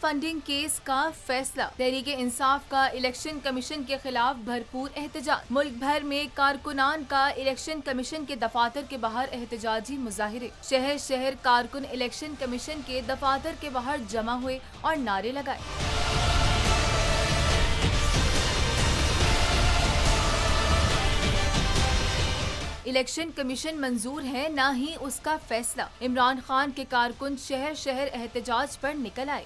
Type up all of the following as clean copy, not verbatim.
Funding case का फैसला। तहरीके इंसाफ का इलेक्शन कमीशन के खिलाफ भरपूर एहतजाज। मुल्क भर में कारकुनान का इलेक्शन कमीशन के दफातर के बाहर एहतजाजी मुजाहिरे। शहर शहर कारकुन इलेक्शन कमीशन के दफातर के बाहर जमा हुए और नारे लगाए। इलेक्शन कमीशन मंजूर है, ना ही उसका फैसला। इमरान खान के कारकुन शहर शहर एहतजाज पर निकल आए।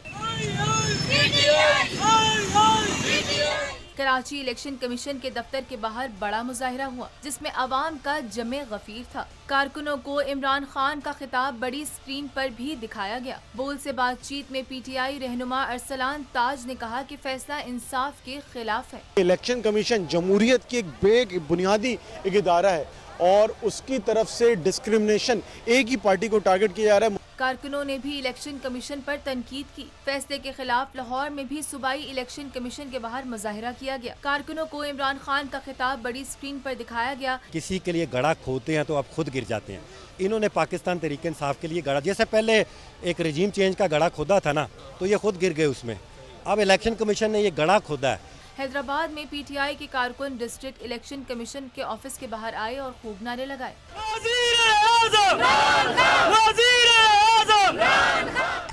कराची इलेक्शन कमीशन के दफ्तर के बाहर बड़ा मुजाहिरा हुआ, जिसमें अवाम का जमे गफीर था। कारकुनों को इमरान खान का खिताब बड़ी स्क्रीन पर भी दिखाया गया। बोल से बातचीत में PTI रहनुमा अरसलान ताज ने कहा कि फैसला इंसाफ के खिलाफ है। इलेक्शन कमीशन जमहूरियत की एक बुनियादी एक इदारा है और उसकी तरफ से डिस्क्रिमिनेशन एक ही पार्टी को टारगेट किया जा रहा है। कारकुनों ने भी इलेक्शन कमीशन पर तनकीद की। फैसले के खिलाफ लाहौर में भी सूबाई इलेक्शन कमीशन के बाहर मुजाहिरा किया गया। कारकुनों को इमरान खान का खिताब बड़ी स्क्रीन पर दिखाया गया। किसी के लिए गड़ा खोदते हैं तो आप खुद गिर जाते हैं। इन्होंने पाकिस्तान तहरीक इंसाफ के लिए गड़ा, जैसे पहले एक रजीम चेंज का गड़ा खोदा था ना, तो ये खुद गिर गए उसमें। अब इलेक्शन कमीशन ने ये गड़ा खोदा है। हैदराबाद में PTI के कारकुन डिस्ट्रिक्ट इलेक्शन कमीशन के ऑफिस के बाहर आए और खूब नारे लगाए।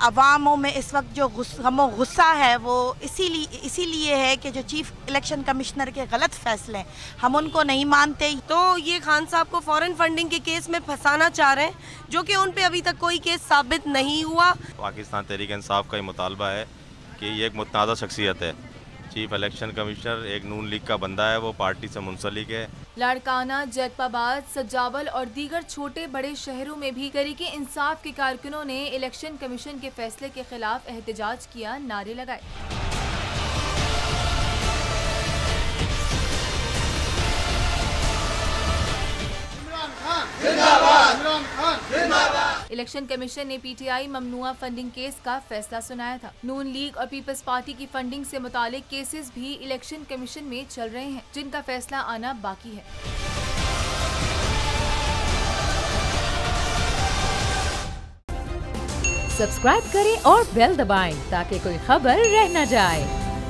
अवामों में इस वक्त जो गुस्सा है वो इसीलिए है कि जो चीफ इलेक्शन कमिश्नर के गलत फैसले हैं, हम उनको नहीं मानते। तो ये खान साहब को फॉरेन फंडिंग के केस में फंसाना चाह रहे हैं, जो कि उन पे अभी तक कोई केस साबित नहीं हुआ। पाकिस्तान तहरीक इंसाफ का ही मुतालबा है कि ये एक मुतनाज़ा शख्सियत है। चीफ इलेक्शन कमिश्नर एक नून लीग का बंदा है, वो पार्टी से मुंसलिक है। लाड़काना, जैतपाबाद, सज्जावल और दीगर छोटे बड़े शहरों में भी तहरीके इंसाफ के कारकुनों ने इलेक्शन कमीशन के फैसले के खिलाफ एहतजाज किया, नारे लगाए। इलेक्शन कमीशन ने PTI ममनुआ फंडिंग केस का फैसला सुनाया था। नून लीग और पीपल्स पार्टी की फंडिंग से मुतालिक केसेस भी इलेक्शन कमीशन में चल रहे हैं, जिनका फैसला आना बाकी है। सब्सक्राइब करें और बेल दबाएं ताकि कोई खबर रह न जाए।